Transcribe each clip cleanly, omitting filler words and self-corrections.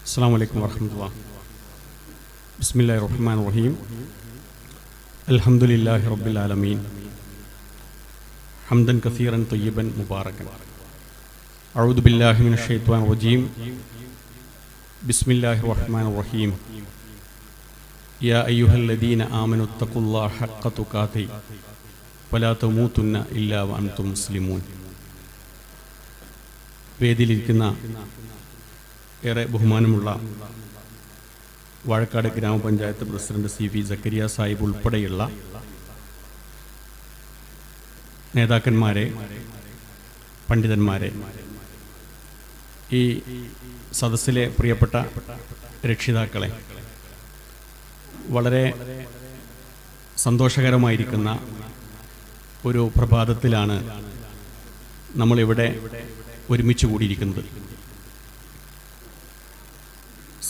السلام عليكم ورحمة الله. بسم الله الرحمن الرحيم. الحمد لله رب العالمين. حمدا كثيرا طيبا مباركا. أعوذ بالله من الشيطان الرجيم. بسم الله الرحمن الرحيم. يا أيها الذين آمنوا اتقوا الله حق تقاته ولا تموتن إلا وأنتم مسلمون. വേദിയിലിരിക്കുന്ന ഏറെ ബഹുമാനമുള്ള വാഴക്കാട് ഗ്രാമപഞ്ചായത്ത് പ്രസിഡന്റ് CV സക്കരിയ സാഹിബ് ഉൾപ്പെടെയുള്ള നേതാക്കന്മാരെ, പണ്ഡിതന്മാരെ, ഈ സദസ്സിലെ പ്രിയപ്പെട്ട രക്ഷിതാക്കളെ, വളരെ സന്തോഷകരമായിരിക്കുന്ന ഒരു പ്രഭാതത്തിലാണ് നമ്മളിവിടെ ഒരുമിച്ച് കൂടിയിരിക്കുന്നത്.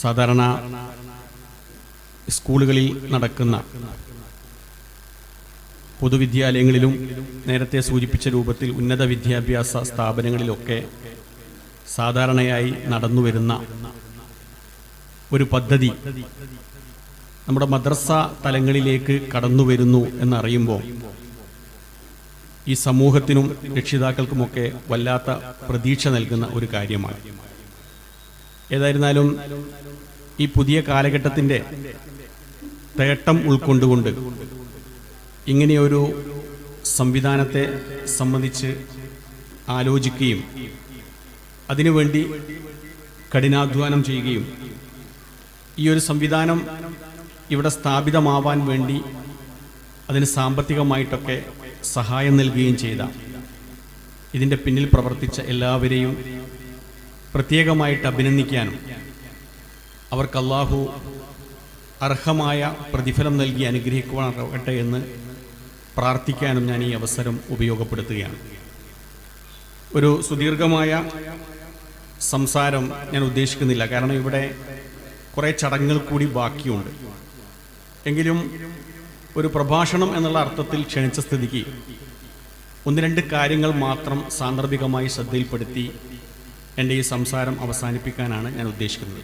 സാധാരണ സ്കൂളുകളിൽ നടക്കുന്ന പൊതുവിദ്യാലയങ്ങളിലും നേരത്തെ സൂചിപ്പിച്ച രൂപത്തിൽ ഉന്നത വിദ്യാഭ്യാസ സ്ഥാപനങ്ങളിലൊക്കെ സാധാരണയായി നടന്നുവരുന്ന ഒരു പദ്ധതി നമ്മുടെ മദ്രസ തലങ്ങളിലേക്ക് കടന്നു വരുന്നു എന്നറിയുമ്പോൾ ഈ സമൂഹത്തിനും രക്ഷിതാക്കൾക്കുമൊക്കെ വല്ലാത്ത പ്രതീക്ഷ നൽകുന്ന ഒരു കാര്യമാണ്. ഏതായിരുന്നാലും ഈ പുതിയ കാലഘട്ടത്തിൻ്റെ തേട്ടം ഉൾക്കൊണ്ടുകൊണ്ട് ഇങ്ങനെയൊരു സംവിധാനത്തെ സംബന്ധിച്ച് ആലോചിക്കുകയും അതിനുവേണ്ടി കഠിനാധ്വാനം ചെയ്യുകയും ഈ ഒരു സംവിധാനം ഇവിടെ സ്ഥാപിതമാവാൻ വേണ്ടി അതിന് സാമ്പത്തികമായിട്ടൊക്കെ സഹായം നൽകുകയും ചെയ്ത ഇതിൻ്റെ പിന്നിൽ പ്രവർത്തിച്ച എല്ലാവരെയും പ്രത്യേകമായിട്ട് അഭിനന്ദിക്കാനും അവർക്ക് അല്ലാഹു അർഹമായ പ്രതിഫലം നൽകി അനുഗ്രഹിക്കുവാനാകട്ടെ എന്ന് പ്രാർത്ഥിക്കാനും ഞാൻ ഈ അവസരം ഉപയോഗപ്പെടുത്തുകയാണ്. ഒരു സുദീർഘമായ സംസാരം ഞാൻ ഉദ്ദേശിക്കുന്നില്ല, കാരണം ഇവിടെ കുറേ ചടങ്ങുകൾ കൂടി ബാക്കിയുണ്ട്. എങ്കിലും ഒരു പ്രഭാഷണം എന്നുള്ള അർത്ഥത്തിൽ ക്ഷണിച്ച സ്ഥിതിക്ക് ഒന്ന് രണ്ട് കാര്യങ്ങൾ മാത്രം സാന്ദർഭികമായി ശ്രദ്ധയിൽപ്പെടുത്തി എൻ്റെ ഈ സംസാരം അവസാനിപ്പിക്കാനാണ് ഞാൻ ഉദ്ദേശിക്കുന്നത്.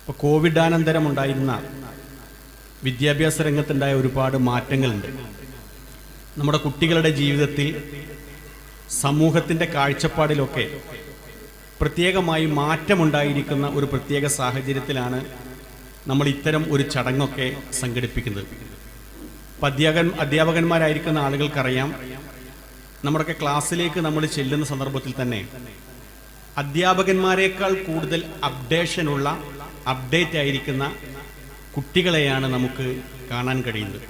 ഇപ്പോൾ കോവിഡാനന്തരം ഉണ്ടായിരുന്ന വിദ്യാഭ്യാസ രംഗത്തുണ്ടായ ഒരുപാട് മാറ്റങ്ങളുണ്ട്. നമ്മുടെ കുട്ടികളുടെ ജീവിതത്തിൽ, സമൂഹത്തിൻ്റെ കാഴ്ചപ്പാടിലൊക്കെ പ്രത്യേകമായി മാറ്റമുണ്ടായിരിക്കുന്ന ഒരു പ്രത്യേക സാഹചര്യത്തിലാണ് നമ്മൾ ഇത്തരം ഒരു ചടങ്ങൊക്കെ സംഘടിപ്പിക്കുന്നത്. അധ്യാപകന്മാരായിരിക്കുന്ന ആളുകൾക്കറിയാം, നമ്മുടെയൊക്കെ ക്ലാസ്സിലേക്ക് നമ്മൾ ചെല്ലുന്ന സന്ദർഭത്തിൽ തന്നെ അധ്യാപകന്മാരെക്കാൾ കൂടുതൽ അപ്ഡേറ്റ് ആയിരിക്കുന്ന കുട്ടികളെയാണ് നമുക്ക് കാണാൻ കഴിയുന്നത്.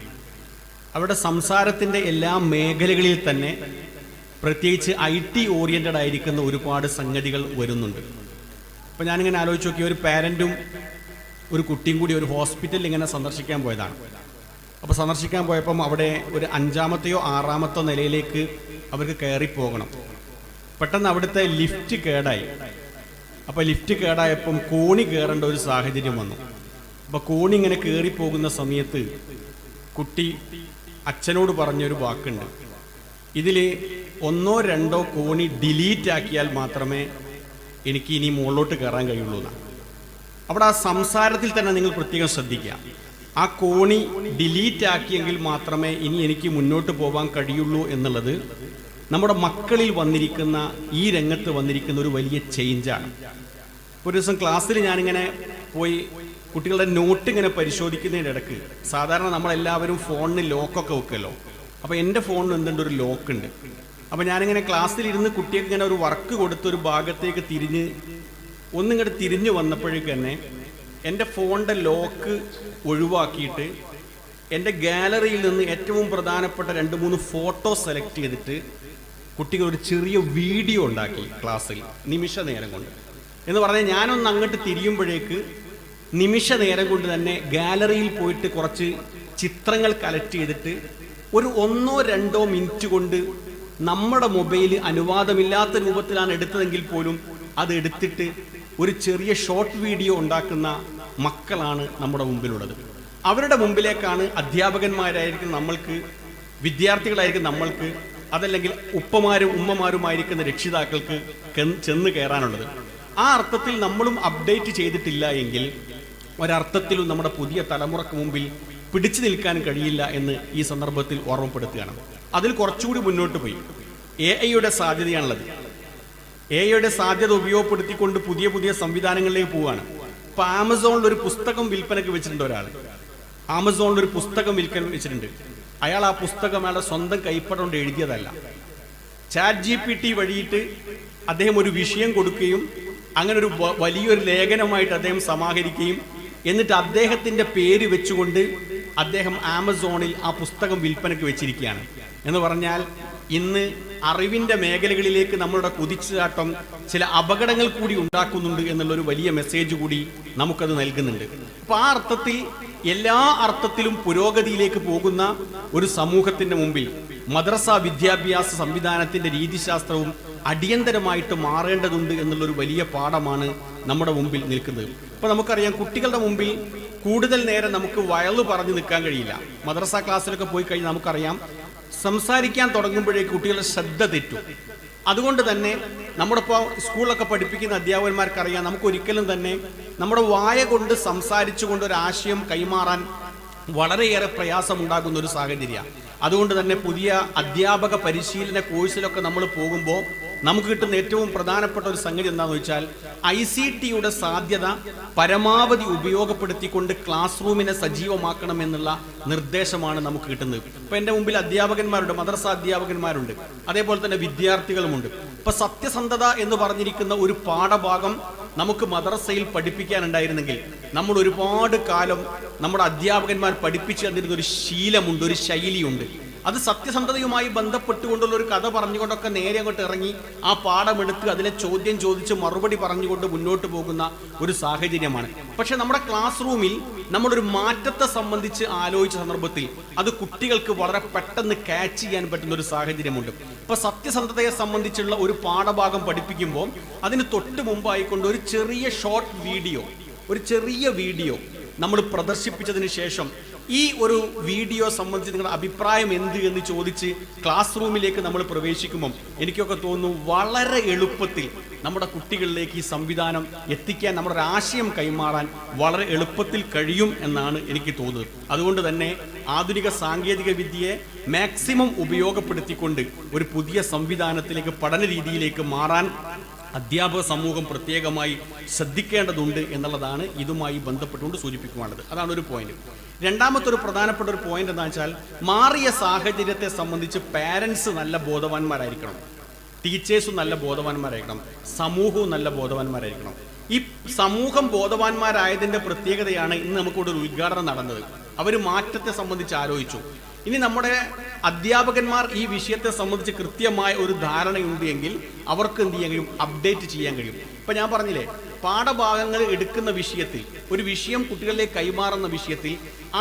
അവരുടെ സംസാരത്തിൻ്റെ എല്ലാ മേഖലകളിൽ തന്നെ പ്രത്യേകിച്ച് IT ഓറിയൻറ്റഡ് ആയിരിക്കുന്ന ഒരുപാട് സംഗതികൾ വരുന്നുണ്ട്. അപ്പോൾ ഞാനിങ്ങനെ ആലോചിച്ച് നോക്കി, ഒരു പാരൻറ്റും ഒരു കുട്ടിയും കൂടി ഒരു ഹോസ്പിറ്റലിൽ ഇങ്ങനെ സന്ദർശിക്കാൻ പോയതാണ്. അപ്പോൾ സന്ദർശിക്കാൻ പോയപ്പം അവിടെ ഒരു 5-ാമത്തെയോ 6-ാമത്തോ നിലയിലേക്ക് അവർക്ക് കയറിപ്പോകണം. പെട്ടെന്ന് അവിടുത്തെ ലിഫ്റ്റ് കേടായി. അപ്പോൾ ലിഫ്റ്റ് കേടായപ്പം കോണി കയറേണ്ട ഒരു സാഹചര്യം വന്നു. അപ്പോൾ കോണി ഇങ്ങനെ കയറിപ്പോകുന്ന സമയത്ത് കുട്ടി അച്ഛനോട് പറഞ്ഞൊരു വാക്കുണ്ട്, ഇതിൽ 1-2 കോണി ഡിലീറ്റ് ആക്കിയാൽ മാത്രമേ എനിക്ക് ഇനി മുകളിലോട്ട് കയറാൻ കഴിയുള്ളൂ എന്നാണ്. അവിടെ ആ സംസാരത്തിൽ തന്നെ നിങ്ങൾ പ്രത്യേകം ശ്രദ്ധിക്കുക. ആ കോണി ഡിലീറ്റ് ആക്കിയെങ്കിൽ മാത്രമേ ഇനി എനിക്ക് മുന്നോട്ട് പോകാൻ കഴിയുള്ളൂ എന്നുള്ളത് നമ്മുടെ മക്കളിൽ വന്നിരിക്കുന്ന, ഈ രംഗത്ത് വന്നിരിക്കുന്ന ഒരു വലിയ ചേഞ്ചാണ്. ഒരു ദിവസം ക്ലാസ്സിൽ ഞാനിങ്ങനെ പോയി കുട്ടികളുടെ നോട്ട് ഇങ്ങനെ പരിശോധിക്കുന്നതിൻ്റെ ഇടയ്ക്ക്, സാധാരണ നമ്മളെല്ലാവരും ഫോണിന് ലോക്കൊക്കെ വെക്കുമല്ലോ, അപ്പോൾ എൻ്റെ ഫോണിന് എന്തുണ്ട്, ഒരു ലോക്കുണ്ട്. അപ്പോൾ ഞാനിങ്ങനെ ക്ലാസ്സിലിരുന്ന് കുട്ടികൾക്ക് ഇങ്ങനെ ഒരു വർക്ക് കൊടുത്ത് ഒരു ഭാഗത്തേക്ക് ഒന്നിങ്ങോട്ട് തിരിഞ്ഞു വന്നപ്പോഴേക്ക് തന്നെ എൻ്റെ ഫോണിൻ്റെ ലോക്ക് ഒഴിവാക്കിയിട്ട് എൻ്റെ ഗാലറിയിൽ നിന്ന് ഏറ്റവും പ്രധാനപ്പെട്ട 2-3 ഫോട്ടോ സെലക്ട് ചെയ്തിട്ട് കുട്ടികൾ ഒരു ചെറിയ വീഡിയോ ഉണ്ടാക്കി ക്ലാസ്സിൽ, നിമിഷ നേരം കൊണ്ട്. എന്ന് പറഞ്ഞാൽ ഞാനൊന്ന് അങ്ങോട്ട് തിരിയുമ്പോഴേക്ക് നിമിഷ നേരം കൊണ്ട് തന്നെ ഗാലറിയിൽ പോയിട്ട് കുറച്ച് ചിത്രങ്ങൾ കളക്ട് ചെയ്തിട്ട് ഒരു 1-2 മിനിറ്റ് കൊണ്ട് നമ്മുടെ മൊബൈൽ അനുവാദമില്ലാത്ത രൂപത്തിലാണ് എടുത്തതെങ്കിൽ പോലും അത് എടുത്തിട്ട് ഒരു ചെറിയ ഷോർട്ട് വീഡിയോ ഉണ്ടാക്കുന്ന മക്കളാണ് നമ്മുടെ മുമ്പിലുള്ളത്. അവരുടെ മുമ്പിലേക്കാണ് അധ്യാപകന്മാരായിരിക്കും നമ്മൾക്ക്, വിദ്യാർത്ഥികളായിരിക്കും നമ്മൾക്ക്, അതല്ലെങ്കിൽ ഉപ്പമാരും ഉമ്മമാരുമായിരിക്കുന്ന രക്ഷിതാക്കൾക്ക് ചെന്ന് കയറാനുള്ളത്. ആ അർത്ഥത്തിൽ നമ്മളും അപ്ഡേറ്റ് ചെയ്തിട്ടില്ല എങ്കിൽ ഒരർത്ഥത്തിലും നമ്മുടെ പുതിയ തലമുറക്ക് മുമ്പിൽ പിടിച്ചു നിൽക്കാൻ കഴിയില്ല എന്ന് ഈ സന്ദർഭത്തിൽ ഓർമ്മപ്പെടുത്തുകയാണ്. അതിൽ കുറച്ചുകൂടി മുന്നോട്ട് പോയി AI സാധ്യതയാണുള്ളത്. AI സാധ്യത ഉപയോഗപ്പെടുത്തിക്കൊണ്ട് പുതിയ പുതിയ സംവിധാനങ്ങളിലേക്ക് പോവുകയാണ്. ഇപ്പൊ ആമസോണിൽ ഒരു പുസ്തകം വിൽപ്പനയ്ക്ക് വെച്ചിട്ടുണ്ട്. ഒരാൾ ആമസോണിൽ ഒരു പുസ്തകം വിൽക്കാൻ വെച്ചിട്ടുണ്ട്. അയാൾ ആ പുസ്തകം അയാളുടെ സ്വന്തം കൈപ്പട കൊണ്ട് എഴുതിയതല്ല. ChatGPT വഴിയിട്ട് അദ്ദേഹം ഒരു വിഷയം കൊടുക്കുകയും അങ്ങനെ ഒരു വലിയൊരു ലേഖനമായിട്ട് അദ്ദേഹം സമാഹരിക്കുകയും എന്നിട്ട് അദ്ദേഹത്തിന്റെ പേര് വെച്ചുകൊണ്ട് അദ്ദേഹം ആമസോണിൽ ആ പുസ്തകം വിൽപ്പനയ്ക്ക് വെച്ചിരിക്കുകയാണ്. എന്ന് പറഞ്ഞാൽ ഇന്ന് അറിവിന്റെ മേഖലകളിലേക്ക് നമ്മളുടെ കുതിച്ചുചാട്ടം ചില അപകടങ്ങൾ കൂടി ഉണ്ടാക്കുന്നുണ്ട് എന്നുള്ളൊരു വലിയ മെസ്സേജ് കൂടി നമുക്കത് നൽകുന്നുണ്ട്. അപ്പൊ ആ അർത്ഥത്തിൽ എല്ലാ അർത്ഥത്തിലും പുരോഗതിയിലേക്ക് പോകുന്ന ഒരു സമൂഹത്തിന്റെ മുമ്പിൽ മദ്രസ വിദ്യാഭ്യാസ സംവിധാനത്തിന്റെ രീതിശാസ്ത്രവും അടിയന്തരമായിട്ട് മാറേണ്ടതുണ്ട് എന്നുള്ളൊരു വലിയ പാഠമാണ് നമ്മുടെ മുമ്പിൽ നിൽക്കുന്നത്. ഇപ്പൊ നമുക്കറിയാം, കുട്ടികളുടെ മുമ്പിൽ കൂടുതൽ നേരം നമുക്ക് വയല് പറഞ്ഞു നിൽക്കാൻ കഴിയില്ല. മദ്രസ ക്ലാസ്സിലൊക്കെ പോയി കഴിഞ്ഞാൽ നമുക്കറിയാം, സംസാരിക്കാൻ തുടങ്ങുമ്പോഴേക്ക് കുട്ടികളുടെ ശ്രദ്ധ തെറ്റും. അതുകൊണ്ട് തന്നെ നമ്മുടെ ഇപ്പോൾ സ്കൂളിലൊക്കെ പഠിപ്പിക്കുന്ന അധ്യാപകന്മാർക്കറിയാം, നമുക്കൊരിക്കലും തന്നെ നമ്മുടെ വായ കൊണ്ട് സംസാരിച്ചുകൊണ്ട് ഒരു ആശയം കൈമാറാൻ വളരെയേറെ പ്രയാസമുണ്ടാകുന്ന ഒരു സാഹചര്യമാണ്. അതുകൊണ്ട് തന്നെ പുതിയ അധ്യാപക പരിശീലന കോഴ്സിലൊക്കെ നമ്മൾ പോകുമ്പോൾ നമുക്ക് കിട്ടുന്ന ഏറ്റവും പ്രധാനപ്പെട്ട ഒരു സംഗതി എന്താണെന്ന് വെച്ചാൽ, ICT സാധ്യത പരമാവധി ഉപയോഗപ്പെടുത്തിക്കൊണ്ട് ക്ലാസ് റൂമിനെ സജീവമാക്കണം എന്നുള്ള നിർദ്ദേശമാണ് നമുക്ക് കിട്ടുന്നത്. ഇപ്പൊ എൻ്റെ മുമ്പിൽ അധ്യാപകന്മാരുണ്ട്, മദ്രസ അധ്യാപകന്മാരുണ്ട്, അതേപോലെ തന്നെ വിദ്യാർത്ഥികളുമുണ്ട്. ഇപ്പൊ സത്യസന്ധത എന്ന് പറഞ്ഞിരിക്കുന്ന ഒരു പാഠഭാഗം നമുക്ക് മദ്രസയിൽ പഠിപ്പിക്കാനുണ്ടായിരുന്നെങ്കിൽ നമ്മൾ ഒരുപാട് കാലം നമ്മുടെ അധ്യാപകന്മാർ പഠിപ്പിച്ചു തന്നിരുന്ന ഒരു ശീലമുണ്ട്, ഒരു ശൈലിയുണ്ട്. അത് സത്യസന്ധതയുമായി ബന്ധപ്പെട്ടുകൊണ്ടുള്ള ഒരു കഥ പറഞ്ഞുകൊണ്ടൊക്കെ നേരെ അങ്ങോട്ട് ഇറങ്ങി ആ പാഠമെടുത്ത് അതിലെ ചോദ്യം ചോദിച്ച് മറുപടി പറഞ്ഞുകൊണ്ട് മുന്നോട്ട് പോകുന്ന ഒരു സാഹചര്യമാണ്. പക്ഷെ നമ്മുടെ ക്ലാസ് റൂമിൽ നമ്മളൊരു മാറ്റത്തെ സംബന്ധിച്ച് ആലോചിച്ച സന്ദർഭത്തിൽ അത് കുട്ടികൾക്ക് വളരെ പെട്ടെന്ന് ക്യാച്ച് ചെയ്യാൻ പറ്റുന്ന ഒരു സാഹചര്യമുണ്ട്. ഇപ്പൊ സത്യസന്ധതയെ സംബന്ധിച്ചുള്ള ഒരു പാഠഭാഗം പഠിപ്പിക്കുമ്പോൾ അതിന് തൊട്ട് മുമ്പായിക്കൊണ്ട് ഒരു ചെറിയ വീഡിയോ നമ്മൾ പ്രദർശിപ്പിച്ചതിന് ശേഷം ഈ ഒരു വീഡിയോ സംബന്ധിച്ച് നിങ്ങളുടെ അഭിപ്രായം എന്ത് എന്ന് ചോദിച്ച് ക്ലാസ് റൂമിലേക്ക് നമ്മൾ പ്രവേശിക്കുമ്പം എനിക്കൊക്കെ തോന്നുന്നു വളരെ എളുപ്പത്തിൽ നമ്മുടെ കുട്ടികളിലേക്ക് ഈ സംവിധാനം എത്തിക്കാൻ, നമ്മുടെ ഒരു ആശയം കൈമാറാൻ വളരെ എളുപ്പത്തിൽ കഴിയും എന്നാണ് എനിക്ക് തോന്നുന്നത്. അതുകൊണ്ട് തന്നെ ആധുനിക സാങ്കേതിക വിദ്യയെ മാക്സിമം ഉപയോഗപ്പെടുത്തിക്കൊണ്ട് ഒരു പുതിയ സംവിധാനത്തിലേക്ക്, പഠന രീതിയിലേക്ക് മാറാൻ അധ്യാപക സമൂഹം പ്രത്യേകമായി ശ്രദ്ധിക്കേണ്ടതുണ്ട് എന്നുള്ളതാണ് ഇതുമായി ബന്ധപ്പെട്ടുകൊണ്ട് സൂചിപ്പിക്കുവാനുള്ളത്. അതാണ് ഒരു പോയിന്റ്. രണ്ടാമത്തെ ഒരു പ്രധാനപ്പെട്ട ഒരു പോയിന്റ് എന്താ വെച്ചാൽ, മാറിയ സാഹചര്യത്തെ സംബന്ധിച്ച് പാരൻസ് നല്ല ബോധവാന്മാരായിരിക്കണം, ടീച്ചേഴ്സും നല്ല ബോധവാന്മാരായിരിക്കണം, സമൂഹവും നല്ല ബോധവാന്മാരായിരിക്കണം. ഈ സമൂഹം ബോധവാന്മാരായതിന്റെ പ്രത്യേകതയാണ് ഇന്ന് നമുക്കിവിടെ ഒരു ഉദ്ഘാടനം നടന്നത്. അവർ മാറ്റത്തെ സംബന്ധിച്ച് ആലോചിച്ചു. ഇനി നമ്മുടെ അധ്യാപകന്മാർ ഈ വിഷയത്തെ സംബന്ധിച്ച് കൃത്യമായ ഒരു ധാരണയുണ്ട് എങ്കിൽ അവർക്ക് എന്ത് ചെയ്യാൻ കഴിയും, അപ്ഡേറ്റ് ചെയ്യാൻ കഴിയും. ഇപ്പൊ ഞാൻ പറഞ്ഞില്ലേ, പാഠഭാഗങ്ങൾ എടുക്കുന്ന വിഷയത്തിൽ, ഒരു വിഷയം കുട്ടികളിലേക്ക് കൈമാറുന്ന വിഷയത്തിൽ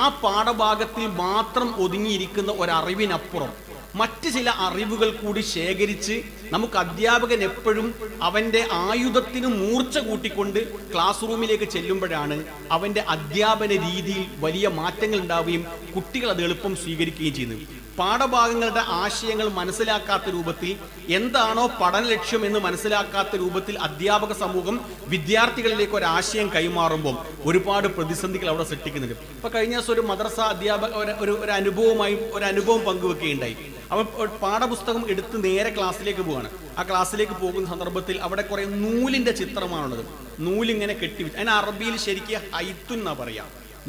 ആ പാഠഭാഗത്തിൽ മാത്രം ഒതുങ്ങിയിരിക്കുന്ന ഒരറിവിനപ്പുറം മറ്റ് ചില അറിവുകൾ കൂടി ശേഖരിച്ച് നമുക്ക് അധ്യാപകൻ എപ്പോഴും അവൻ്റെ ആയുധത്തിന് മൂർച്ച കൂട്ടിക്കൊണ്ട് ക്ലാസ് റൂമിലേക്ക് ചെല്ലുമ്പോഴാണ് അവൻ്റെ അധ്യാപന രീതിയിൽ വലിയ മാറ്റങ്ങൾ ഉണ്ടാവുകയും കുട്ടികൾ അത് എളുപ്പം സ്വീകരിക്കുകയും ചെയ്യുന്നത്. പാഠഭാഗങ്ങളുടെ ആശയങ്ങൾ മനസ്സിലാക്കാത്ത രൂപത്തിൽ, എന്താണോ പഠന ലക്ഷ്യം എന്ന് മനസ്സിലാക്കാത്ത രൂപത്തിൽ അധ്യാപക സമൂഹം വിദ്യാർത്ഥികളിലേക്ക് ഒരു ആശയം കൈമാറുമ്പോൾ ഒരുപാട് പ്രതിസന്ധികൾ അവിടെ സൃഷ്ടിക്കുന്നുണ്ട്. ഇപ്പൊ കഴിഞ്ഞ ദിവസം ഒരു മദ്രസ അധ്യാപക ഒരു അനുഭവം പങ്കുവെക്കുകയുണ്ടായി. അവൻ പാഠപുസ്തകം എടുത്ത് നേരെ ക്ലാസ്സിലേക്ക് പോവാണ്. ആ ക്ലാസ്സിലേക്ക് പോകുന്ന സന്ദർഭത്തിൽ അവിടെ കുറെ നൂലിന്റെ ചിത്രമാണുള്ളത്. നൂലിങ്ങനെ കെട്ടിവെച്ച്, അതിന് അറബിയിൽ ശരിക്കും ഹൈത്തുൻ എന്നാ പറയാ,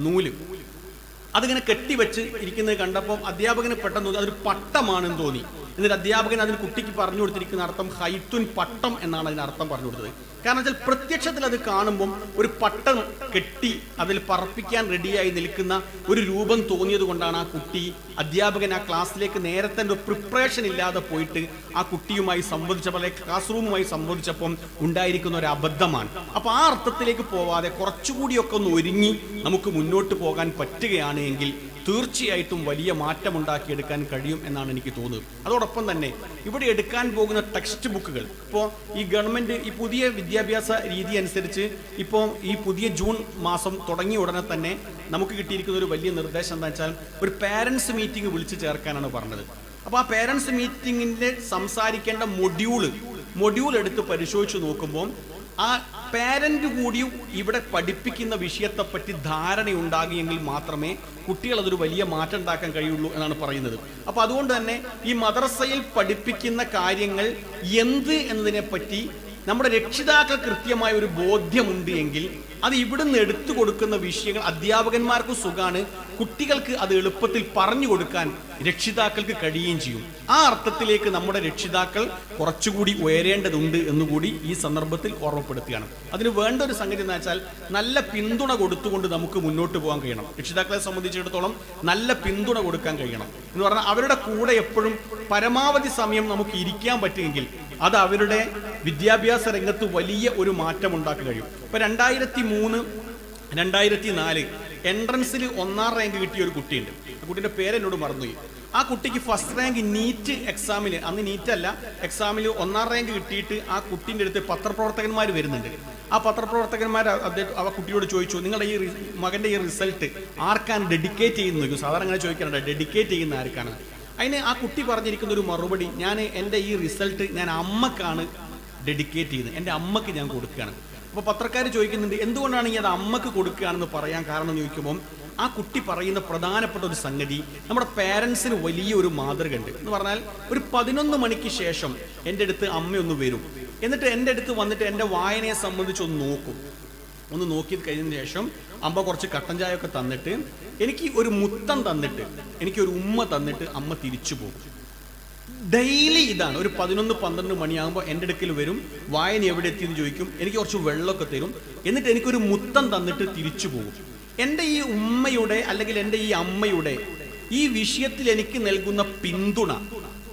നൂല്. അതിങ്ങനെ കെട്ടിവെച്ച് ഇരിക്കുന്നത് കണ്ടപ്പോൾ അധ്യാപകന് പെട്ടെന്ന് തോന്നി അതൊരു പട്ടമാണെന്ന് തോന്നി. എന്നിട്ട് അധ്യാപകൻ അതിന് കുട്ടിക്ക് പറഞ്ഞു കൊടുത്തിരിക്കുന്ന അർത്ഥം ഹൈത്തുൻ, പട്ടം എന്നാണ് അതിന് അർത്ഥം പറഞ്ഞു കൊടുത്തത്. കാരണം വെച്ചാൽ പ്രത്യക്ഷത്തിൽ അത് കാണുമ്പം ഒരു പട്ടം കെട്ടി അതിൽ പറപ്പിക്കാൻ റെഡിയായി നിൽക്കുന്ന ഒരു രൂപം തോന്നിയത് കൊണ്ടാണ് ആ കുട്ടി, അധ്യാപകൻ ആ ക്ലാസ്സിലേക്ക് നേരത്തെ ഒരു പ്രിപ്പറേഷൻ ഇല്ലാതെ പോയിട്ട് ആ കുട്ടിയുമായി സംവദിച്ചപ്പോൾ, അല്ലെങ്കിൽ ക്ലാസ് റൂമുമായി സംവദിച്ചപ്പം ഉണ്ടായിരിക്കുന്ന ഒരു അബദ്ധമാണ്. അപ്പൊ ആ അർത്ഥത്തിലേക്ക് പോവാതെ കുറച്ചുകൂടിയൊക്കെ ഒന്ന് ഒരുങ്ങി നമുക്ക് മുന്നോട്ട് പോകാൻ പറ്റുകയാണ് എങ്കിൽ തീർച്ചയായിട്ടും വലിയ മാറ്റമുണ്ടാക്കിയെടുക്കാൻ കഴിയും എന്നാണ് എനിക്ക് തോന്നുന്നത്. അതോടൊപ്പം തന്നെ ഇവിടെ എടുക്കാൻ പോകുന്ന ടെക്സ്റ്റ് ബുക്കുകൾ, ഇപ്പോൾ ഈ ഗവൺമെന്റ് ഈ പുതിയ വിദ്യാഭ്യാസ രീതി അനുസരിച്ച് ഇപ്പോൾ ഈ പുതിയ ജൂൺ മാസം തുടങ്ങിയ ഉടനെ തന്നെ നമുക്ക് കിട്ടിയിരിക്കുന്ന ഒരു വലിയ നിർദ്ദേശം എന്താ വെച്ചാൽ, ഒരു പാരൻസ് മീറ്റിംഗ് വിളിച്ചു ചേർക്കാനാണ് പറഞ്ഞത്. അപ്പോൾ ആ പാരൻസ് മീറ്റിങ്ങിൻ്റെ സംസാരിക്കേണ്ട മൊഡ്യൂള് മൊഡ്യൂൾ എടുത്ത് പരിശോധിച്ച് നോക്കുമ്പോൾ ആ പാരന്റ് കൂടിയും ഇവിടെ പഠിപ്പിക്കുന്ന വിഷയത്തെപ്പറ്റി ധാരണയുണ്ടാകിയെങ്കിൽ മാത്രമേ കുട്ടികൾ അതൊരു വലിയ മാറ്റം ഉണ്ടാക്കാൻ കഴിയുള്ളൂ എന്നാണ് പറയുന്നത്. അപ്പോൾ അതുകൊണ്ട് തന്നെ ഈ മദ്രസയിൽ പഠിപ്പിക്കുന്ന കാര്യങ്ങൾ എന്ത് എന്നതിനെപ്പറ്റി നമ്മുടെ രക്ഷിതാക്കൾ കൃത്യമായ ഒരു ബോധ്യമുണ്ട് എങ്കിൽ അത് ഇവിടുന്ന് എടുത്തു കൊടുക്കുന്ന വിഷയങ്ങൾ അധ്യാപകന്മാർക്ക് സുഖാണ്, കുട്ടികൾക്ക് അത് എളുപ്പത്തിൽ പറഞ്ഞു കൊടുക്കാൻ രക്ഷിതാക്കൾക്ക് കഴിയുകയും ചെയ്യും. ആ അർത്ഥത്തിലേക്ക് നമ്മുടെ രക്ഷിതാക്കൾ കുറച്ചുകൂടി ഉയരേണ്ടതുണ്ട് എന്നുകൂടി ഈ സന്ദർഭത്തിൽ ഓർമ്മപ്പെടുത്തുകയാണ്. അതിന് വേണ്ട ഒരു സംഗതി എന്ന് വെച്ചാൽ നല്ല പിന്തുണ കൊടുത്തുകൊണ്ട് നമുക്ക് മുന്നോട്ട് പോകാൻ കഴിയണം. രക്ഷിതാക്കളെ സംബന്ധിച്ചിടത്തോളം നല്ല പിന്തുണ കൊടുക്കാൻ കഴിയണം എന്ന് പറഞ്ഞാൽ അവരുടെ കൂടെ എപ്പോഴും പരമാവധി സമയം നമുക്ക് ഇരിക്കാൻ പറ്റുമെങ്കിൽ അത് അവരുടെ വിദ്യാഭ്യാസ രംഗത്ത് വലിയ ഒരു മാറ്റം ഉണ്ടാക്കാൻ കഴിയും. ഇപ്പൊ 2003, 2004 എൻട്രൻസിൽ 1ാം റാങ്ക് കിട്ടിയ ഒരു കുട്ടിയുണ്ട്. ആ കുട്ടിയുടെ പേര് എന്നോട് മറന്നുപോയി. ആ കുട്ടിക്ക് ഫസ്റ്റ് റാങ്ക് നീറ്റ് എക്സാമിന്, അന്ന് നീറ്റ് അല്ല, എക്സാമിൽ 1ാം റാങ്ക് കിട്ടിയിട്ട് ആ കുട്ടീൻ്റെ അടുത്ത് പത്രപ്രവർത്തകന്മാർ വരുന്നുണ്ട്. ആ പത്രപ്രവർത്തകന്മാർ ആ കുട്ടിയോട് ചോദിച്ചു, നിങ്ങളുടെ ഈ മകൻ്റെ ഈ റിസൾട്ട് ആർക്കാണ് ഡെഡിക്കേറ്റ് ചെയ്യുന്നത്? സാധാരണ അങ്ങനെ ചോദിക്കാറുണ്ട്, ഡെഡിക്കേറ്റ് ചെയ്യുന്ന ആർക്കാണ്? അതിന് ആ കുട്ടി പറഞ്ഞിരിക്കുന്ന ഒരു മറുപടി, ഞാൻ എൻ്റെ ഈ റിസൾട്ട് ഞാൻ അമ്മക്കാണ് ഡെഡിക്കേറ്റ് ചെയ്യുന്നത്, എൻ്റെ അമ്മക്ക് ഞാൻ കൊടുക്കുകയാണ്. അപ്പോൾ പത്രക്കാർ ചോദിക്കുന്നുണ്ട്, എന്തുകൊണ്ടാണ് ഈ അത് അമ്മക്ക് കൊടുക്കുകയാണെന്ന് പറയാൻ കാരണം എന്ന് ചോദിക്കുമ്പോൾ ആ കുട്ടി പറയുന്ന പ്രധാനപ്പെട്ട ഒരു സംഗതി, നമ്മുടെ പേരൻസിന് വലിയൊരു മാതൃക ഉണ്ട് എന്ന് പറഞ്ഞാൽ ഒരു 11 മണിക്ക് ശേഷം എൻ്റെ അടുത്ത് അമ്മയൊന്ന് വരും, എന്നിട്ട് എൻ്റെ അടുത്ത് വന്നിട്ട് എൻ്റെ വായനയെ സംബന്ധിച്ച് ഒന്ന് നോക്കി കഴിഞ്ഞതിന് ശേഷം അമ്മ കുറച്ച് കട്ടൻ ചായ ഒക്കെ തന്നിട്ട് എനിക്ക് ഒരു മുത്തം തന്നിട്ട് എനിക്കൊരു ഉമ്മ തന്നിട്ട് അമ്മ തിരിച്ചു പോകും. ഡെയിലി ഇതാണ്. ഒരു 11-12 മണിയാകുമ്പോൾ എൻ്റെ അടുക്കൽ വരും, വായന എവിടെ എത്തിയെന്ന് ചോദിക്കും, എനിക്ക് കുറച്ച് വെള്ളമൊക്കെ തരും, എന്നിട്ട് എനിക്കൊരു മുത്തം തന്നിട്ട് തിരിച്ചു പോകും. എൻ്റെ ഈ ഉമ്മയുടെ അല്ലെങ്കിൽ എൻ്റെ ഈ അമ്മയുടെ ഈ വിഷയത്തിൽ എനിക്ക് നൽകുന്ന പിന്തുണ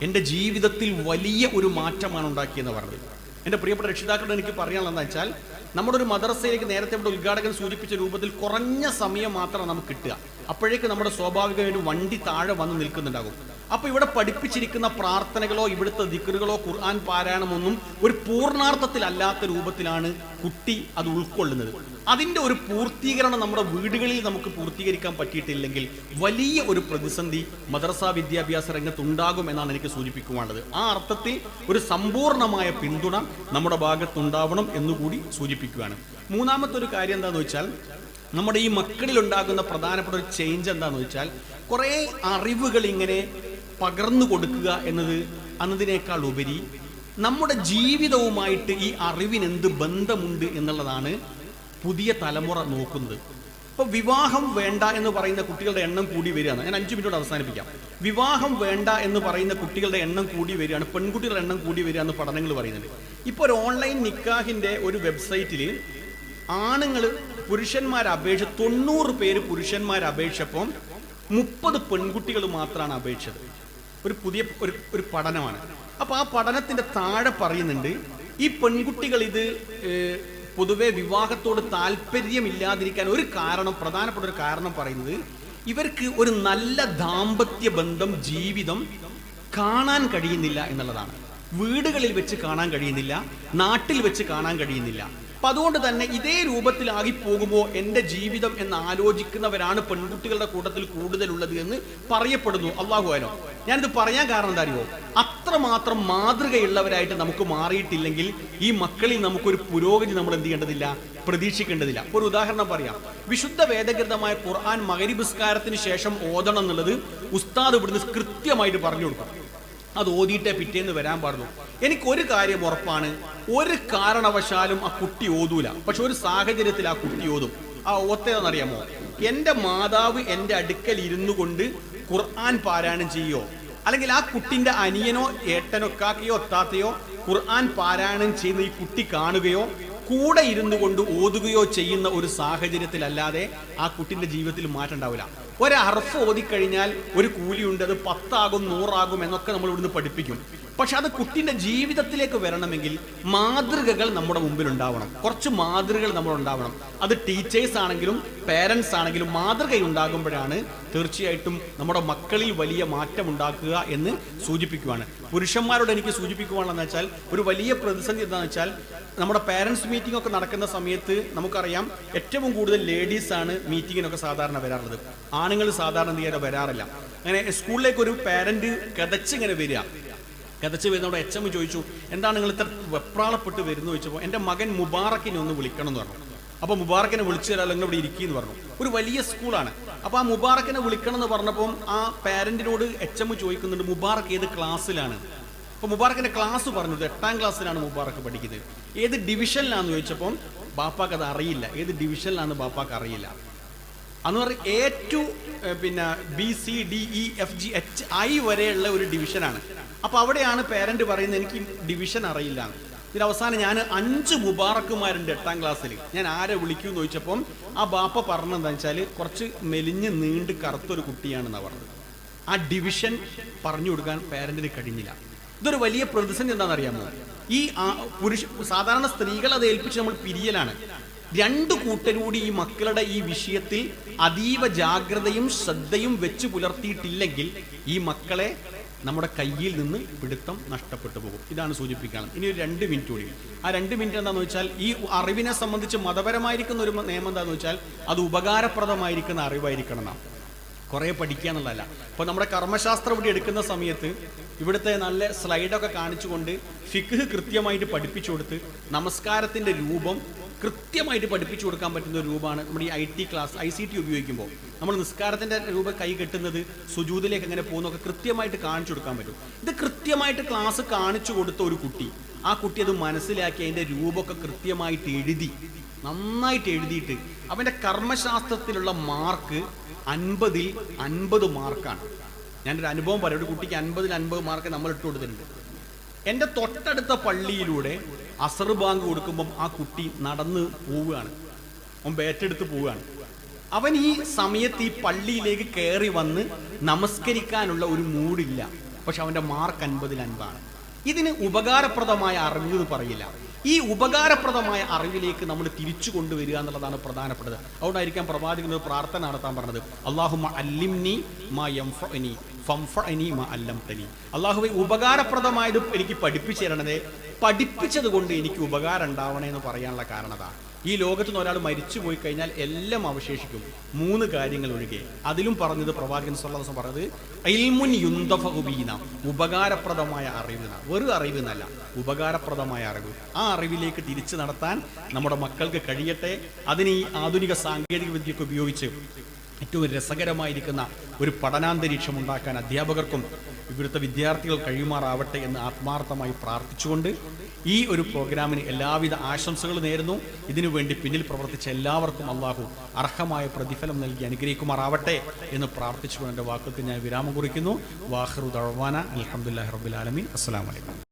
എൻ്റെ ജീവിതത്തിൽ വലിയ ഒരു മാറ്റമാണ് ഉണ്ടാക്കിയെന്ന് പറഞ്ഞത്. എൻ്റെ പ്രിയപ്പെട്ട രക്ഷിതാക്കളോട് എനിക്ക് പറയാനുള്ളതെന്ന് വെച്ചാൽ, നമ്മുടെ ഒരു മദ്രസയിലേക്ക് നേരത്തെ ഇവിടെ ഉദ്ഘാടകൻ സൂചിപ്പിച്ച രൂപത്തിൽ കുറഞ്ഞ സമയം മാത്രം നമുക്ക് കിട്ടുക. അപ്പോഴേക്ക് നമ്മുടെ സ്വാഭാവികമായിട്ട് വണ്ടി താഴെ വന്ന് നിൽക്കുന്നുണ്ടാകും. അപ്പോൾ ഇവിടെ പഠിപ്പിച്ചിരിക്കുന്ന പ്രാർത്ഥനകളോ ഇവിടുത്തെ ദിക്റുകളോ ഖുർആൻ പാരായണമൊന്നും ഒരു പൂർണ്ണാർത്ഥത്തിലല്ലാത്ത രൂപത്തിലാണ് കുട്ടി അത് ഉൾക്കൊള്ളുന്നത്. അതിൻ്റെ ഒരു പൂർത്തീകരണം നമ്മുടെ വീടുകളിൽ നമുക്ക് പൂർത്തീകരിക്കാൻ പറ്റിയിട്ടില്ലെങ്കിൽ വലിയ ഒരു പ്രതിസന്ധി മദ്രസ വിദ്യാഭ്യാസ രംഗത്ത് ഉണ്ടാകും എന്നാണ് എനിക്ക് സൂചിപ്പിക്കുവാനുള്ളത്. ആ അർത്ഥത്തിൽ ഒരു സമ്പൂർണമായ പിന്തുണ നമ്മുടെ ഭാഗത്തുണ്ടാവണം എന്നുകൂടി സൂചിപ്പിക്കുകയാണ്. മൂന്നാമത്തെ ഒരു കാര്യം എന്താണെന്ന് വെച്ചാൽ, നമ്മുടെ ഈ മക്കളിൽ ഉണ്ടാകുന്ന പ്രധാനപ്പെട്ട ഒരു ചേഞ്ച് എന്താണെന്ന് വെച്ചാൽ, കുറേ അറിവുകൾ ഇങ്ങനെ പകർന്നു കൊടുക്കുക എന്നതിനേക്കാൾ ഉപരി നമ്മുടെ ജീവിതവുമായിട്ട് ഈ അറിവിന് എന്ത് ബന്ധമുണ്ട് എന്നുള്ളതാണ് പുതിയ തലമുറ നോക്കുന്നത്. ഇപ്പോൾ വിവാഹം വേണ്ട എന്ന് പറയുന്ന കുട്ടികളുടെ എണ്ണം കൂടി വരികയാണ്. ഞാൻ 5 മിനിറ്റോട് അവസാനിപ്പിക്കാം. വിവാഹം വേണ്ട എന്ന് പറയുന്ന കുട്ടികളുടെ എണ്ണം കൂടി വരികയാണ്, പെൺകുട്ടികളുടെ എണ്ണം കൂടി വരിക എന്ന് പഠനങ്ങൾ പറയുന്നുണ്ട്. ഇപ്പോൾ ഒരു ഓൺലൈൻ നിക്കാഹിൻ്റെ ഒരു വെബ്സൈറ്റിൽ ആണുങ്ങൾ പുരുഷന്മാരെ അപേക്ഷിച്ച് 90 പേര് പുരുഷന്മാരെ അപേക്ഷിച്ചപ്പം 30 പെൺകുട്ടികൾ മാത്രമാണ് അപേക്ഷിച്ചത്. ഒരു പുതിയ ഒരു പഠനമാണ്. അപ്പോൾ ആ പഠനത്തിൻ്റെ താഴെ പറയുന്നുണ്ട്, ഈ പെൺകുട്ടികൾ ഇത് പൊതുവെ വിവാഹത്തോട് താല്പര്യമില്ലാതിരിക്കാൻ ഒരു കാരണം, പ്രധാനപ്പെട്ട ഒരു കാരണം പറയുന്നത്, ഇവർക്ക് ഒരു നല്ല ദാമ്പത്യ ബന്ധം, ജീവിതം കാണാൻ കഴിയുന്നില്ല എന്നുള്ളതാണ്. വീടുകളിൽ വെച്ച് കാണാൻ കഴിയുന്നില്ല, നാട്ടിൽ വെച്ച് കാണാൻ കഴിയുന്നില്ല. അപ്പം അതുകൊണ്ട് തന്നെ ഇതേ രൂപത്തിലാകി പോകുമ്പോൾ എൻ്റെ ജീവിതം എന്ന് ആലോചിക്കുന്നവരാണ് പെൺകുട്ടികളുടെ കൂട്ടത്തിൽ കൂടുതലുള്ളത് എന്ന് പറയപ്പെടുന്നു. അള്ളാഹു ആലോ. ഞാനിത് പറയാൻ കാരണം എന്താ അറിയോ, അത്രമാത്രം മാതൃകയുള്ളവരായിട്ട് നമുക്ക് മാറിയിട്ടില്ലെങ്കിൽ ഈ മക്കളിൽ നമുക്കൊരു പുരോഗതി നമ്മൾ എന്ത് ചെയ്യേണ്ടതില്ല, പ്രതീക്ഷിക്കേണ്ടതില്ല. ഒരു ഉദാഹരണം പറയാം. വിശുദ്ധ വേദഗ്രന്ഥമായ ഖുർആൻ മഗ്‌രിബ് നിസ്കാരത്തിന് ശേഷം ഓതണം എന്നുള്ളത് ഉസ്താദ് ഇവിടുന്ന് കൃത്യമായിട്ട് പറഞ്ഞു കൊടുക്കും. അത് ഓതിയിട്ടേ പിറ്റേന്ന് വരാൻ പാടുള്ളൂ. എനിക്കൊരു കാര്യം ഉറപ്പാണ്, ഒരു കാരണവശാലും ആ കുട്ടി ഓതൂല. പക്ഷെ ഒരു സാഹചര്യത്തിൽ ആ കുട്ടി ഓതും. ആ ഓത്തേതെന്നറിയാമോ, എൻ്റെ മാതാവ് എൻ്റെ അടുക്കൽ ഇരുന്നു കൊണ്ട് ഖുർആൻ പാരായണം ചെയ്യോ, അല്ലെങ്കിൽ ആ കുട്ടിൻ്റെ അനിയനോ ഏട്ടനോ കാക്കയോ ഒത്താത്തയോ ഖുർആൻ പാരായണം ചെയ്യുന്ന ഈ കുട്ടി കാണുകയോ കൂടെ ഇരുന്നു കൊണ്ട് ഓതുകയോ ചെയ്യുന്ന ഒരു സാഹചര്യത്തിലല്ലാതെ ആ കുട്ടിൻ്റെ ജീവിതത്തിൽ മാറ്റം ഉണ്ടാവില്ല. ഒരു ഹർഫ് ഓതിക്കഴിഞ്ഞാൽ ഒരു കൂലിയുണ്ട്, അത് 10 ആകും 100 ആകും എന്നൊക്കെ നമ്മൾ ഇവിടുന്ന് പഠിപ്പിക്കും. പക്ഷെ അത് കുട്ടിൻ്റെ ജീവിതത്തിലേക്ക് വരണമെങ്കിൽ മാതൃകകൾ നമ്മുടെ മുമ്പിൽ ഉണ്ടാവണം. കുറച്ച് മാതൃകകൾ നമ്മൾ ഉണ്ടാവണം. അത് ടീച്ചേഴ്സ് ആണെങ്കിലും പേരൻസ് ആണെങ്കിലും മാതൃകയുണ്ടാകുമ്പോഴാണ് തീർച്ചയായിട്ടും നമ്മുടെ മക്കളിൽ വലിയ മാറ്റം ഉണ്ടാക്കുക എന്ന് സൂചിപ്പിക്കുകയാണ്. പുരുഷന്മാരോട് എനിക്ക് സൂചിപ്പിക്കുവാണെന്ന് വെച്ചാൽ, ഒരു വലിയ പ്രതിസന്ധി എന്താണെന്ന് വെച്ചാൽ, നമ്മുടെ പേരൻസ് മീറ്റിംഗ് ഒക്കെ നടക്കുന്ന സമയത്ത് നമുക്കറിയാം ഏറ്റവും കൂടുതൽ ലേഡീസാണ് മീറ്റിങ്ങിനൊക്കെ സാധാരണ വരാറുള്ളത്. ആണുങ്ങൾ സാധാരണ എന്ത് ചെയ്യാൻ വരാറില്ല. അങ്ങനെ സ്കൂളിലേക്ക് ഒരു പാരന്റ് കിതച്ചിങ്ങനെ വരിക, കഥച്ച് വരുന്നവിടെ എച്ച് ചോദിച്ചു, എന്താണ് നിങ്ങൾ ഇത്ര വെപ്രാളപ്പെട്ട് വരുന്നു ചോദിച്ചപ്പോൾ എൻ്റെ മകൻ മുബാറക്കിനെ ഒന്ന് വിളിക്കണം എന്ന് പറഞ്ഞു. അപ്പോൾ മുബാറക്കിനെ വിളിച്ചു തരാം, നിങ്ങൾ ഇവിടെ ഇരിക്കുമെന്ന് പറഞ്ഞു. ഒരു വലിയ സ്കൂളാണ്. അപ്പോൾ ആ മുബാറക്കിനെ വിളിക്കണം എന്ന് പറഞ്ഞപ്പം ആ പാരന്റിനോട് എച്ച് ചോദിക്കുന്നുണ്ട്, മുബാറക്ക് ഏത് ക്ലാസ്സിലാണ്? അപ്പോൾ മുബാറക്കിന്റെ ക്ലാസ് പറഞ്ഞു, 8ാം ക്ലാസ്സിലാണ് മുബാറക്ക് പഠിക്കുന്നത്. ഏത് ഡിവിഷനിലാണെന്ന് ചോദിച്ചപ്പം ബാപ്പാക്ക് അത് അറിയില്ല. ഏത് ഡിവിഷനിലാണെന്ന് ബാപ്പാക്ക് അറിയില്ല. അന്ന് പറഞ്ഞ A to BCDEFGHI വരെയുള്ള ഒരു ഡിവിഷനാണ്. അപ്പോൾ അവിടെയാണ് പേരന്റ് പറയുന്നത്, എനിക്ക് ഡിവിഷൻ അറിയില്ല. ഇതിൽ അവസാനം ഞാൻ 5 മുബാറക്കുമാരുണ്ട് 8ാം ക്ലാസ്സിൽ, ഞാൻ ആരെ വിളിക്കുമെന്ന് ചോദിച്ചപ്പം ആ ബാപ്പ പറഞ്ഞെന്താ വെച്ചാൽ കുറച്ച് മെലിഞ്ഞ് നീണ്ട് കറുത്തൊരു കുട്ടിയാണെന്നാണ് പറഞ്ഞത്. ആ ഡിവിഷൻ പറഞ്ഞു കൊടുക്കാൻ പേരന്റിന് കഴിഞ്ഞില്ല. ഇതൊരു വലിയ പ്രതിസന്ധി എന്താണെന്നറിയാമോ? ഈ സാധാരണ സ്ത്രീകൾ അത് ഏൽപ്പിച്ച് നമ്മൾ പിരിയലാണ്. 2 കൂട്ടരൂടി ഈ മക്കളുടെ ഈ വിഷയത്തിൽ അതീവ ജാഗ്രതയും ശ്രദ്ധയും വെച്ച് പുലർത്തിയിട്ടില്ലെങ്കിൽ ഈ മക്കളെ നമ്മുടെ കയ്യിൽ നിന്ന് പിടുത്തം നഷ്ടപ്പെട്ടു പോകും. ഇതാണ് സൂചിപ്പിക്കുന്നത്. ഇനി ഒരു 2 മിനിറ്റ് കൂടി. ആ 2 മിനിറ്റ് എന്താണെന്ന് വെച്ചാൽ, ഈ അറിവിനെ സംബന്ധിച്ച് മതപരമായിരിക്കുന്ന ഒരു നിയമം എന്താണെന്ന് വെച്ചാൽ അത് ഉപകാരപ്രദമായിരിക്കുന്ന അറിവായിരിക്കണം. നാം കുറേ പഠിക്കുക എന്നുള്ളതല്ല. ഇപ്പോൾ നമ്മുടെ കർമ്മശാസ്ത്രം ഇവിടെ എടുക്കുന്ന സമയത്ത് ഇവിടുത്തെ നല്ല സ്ലൈഡൊക്കെ കാണിച്ചുകൊണ്ട് ഫിഖ് കൃത്യമായിട്ട് പഠിപ്പിച്ചു കൊടുത്ത് നമസ്കാരത്തിൻ്റെ രൂപം കൃത്യമായിട്ട് പഠിപ്പിച്ചു കൊടുക്കാൻ പറ്റുന്ന ഒരു രൂപമാണ് നമ്മുടെ ഈ IT ക്ലാസ്, ICT ഉപയോഗിക്കുമ്പോൾ നമ്മൾ നിസ്കാരത്തിൻ്റെ രൂപം കൈ കെട്ടുന്നത് സുജൂദിലേക്ക് എങ്ങനെ പോകുന്നതൊക്കെ കൃത്യമായിട്ട് കാണിച്ചു കൊടുക്കാൻ പറ്റും. ഇത് കൃത്യമായിട്ട് ക്ലാസ് കാണിച്ചു കൊടുത്ത ഒരു കുട്ടി, ആ കുട്ടി അത് മനസ്സിലാക്കി അതിൻ്റെ രൂപമൊക്കെ കൃത്യമായിട്ട് എഴുതി, നന്നായിട്ട് എഴുതിയിട്ട് അവൻ്റെ കർമ്മശാസ്ത്രത്തിലുള്ള മാർക്ക് 50ൽ 50 മാർക്കാണ്. ഞാനൊരു അനുഭവം പറയാം. ഒരു കുട്ടിക്ക് 50ൽ 50 മാർക്ക് നമ്മൾ ഇട്ട് കൊടുത്തിട്ടുണ്ട്. എൻ്റെ തൊട്ടടുത്ത പള്ളിയിലൂടെ അസർ ബാങ്ക് കൊടുക്കുമ്പം ആ കുട്ടി നടന്ന് പോവുകയാണ്, അവൻ ബേറ്റെടുത്ത് പോവുകയാണ്. അവൻ ഈ സമയത്ത് ഈ പള്ളിയിലേക്ക് കയറി വന്ന് നമസ്കരിക്കാനുള്ള ഒരു മൂഡില്ല. പക്ഷെ അവൻ്റെ മാർക്ക് 50ൽ 50 ആണ്. ഇതിന് ഉപകാരപ്രദമായ അറിവ് എന്ന് പറയില്ല. ഈ ഉപകാരപ്രദമായ അറിവിലേക്ക് നമ്മൾ തിരിച്ചു കൊണ്ടുവരിക എന്നുള്ളതാണ് പ്രധാനപ്പെട്ടത്. അതുകൊണ്ടായിരിക്കാം പ്രവാചകൻ ഒരു പ്രാർത്ഥന നടത്താൻ പറഞ്ഞത്, അല്ലാഹുമ്മ അല്ലിംനി മാ യൻഫഉനി ഫൻഫഉനി മാ അല്ലംതനി. അല്ലാഹുവേ, ഉപകാരപ്രദമായത് എനിക്ക് പഠിപ്പിച്ചു തരണേ, പഠിപ്പിച്ചത് കൊണ്ട് എനിക്ക് ഉപകാരം ഉണ്ടാവണേ എന്ന് പറയാനുള്ള കാരണത. ഈ ലോകത്ത് നിന്ന് ഒരാൾ മരിച്ചു പോയി കഴിഞ്ഞാൽ എല്ലാം അവശേഷിക്കും, 3 കാര്യങ്ങൾ ഒഴികെ. അതിലും പറഞ്ഞത് പ്രവാചകൻ സ്വല്ലല്ലാഹു അലൈഹി വസല്ലം പറഞ്ഞത് ഇൽമുൻ യുന്തഫഉ ബിഹി, ഉപകാരപ്രദമായ അറിവ്. വെറും അറിവ് എന്നല്ല, ഉപകാരപ്രദമായ അറിവ്. ആ അറിവിലേക്ക് തിരിച്ചു നടത്താൻ നമ്മുടെ മക്കൾക്ക് കഴിയട്ടെ. അതിന് ഈ ആധുനിക സാങ്കേതിക വിദ്യയൊക്കെ ഉപയോഗിച്ച് ഏറ്റവും രസകരമായിരിക്കുന്ന ഒരു പഠനാന്തരീക്ഷം ഉണ്ടാക്കാൻ അധ്യാപകർക്കും ഇവിടുത്തെ വിദ്യാർത്ഥികൾ കഴിയുമാറാവട്ടെ എന്ന് ആത്മാർത്ഥമായി പ്രാർത്ഥിച്ചുകൊണ്ട് ഈ ഒരു പ്രോഗ്രാമിന് എല്ലാവിധ ആശംസകളും നേരുന്നു. ഇതിനുവേണ്ടി പിന്നിൽ പ്രവർത്തിച്ച എല്ലാവർക്കും അള്ളാഹു അർഹമായ പ്രതിഫലം നൽകി അനുഗ്രഹിക്കുമാറാവട്ടെ എന്ന് പ്രാർത്ഥിച്ചുകൊണ്ട് എൻ്റെ വാക്കുകൾക്ക് ഞാൻ വിരാമം കുറിക്കുന്നു. വാഖിറു ദഅ്വാന അൽഹംദുലില്ലാഹി റബ്ബിൽ ആലമീൻ. അസ്സലാമു അലൈക്കും.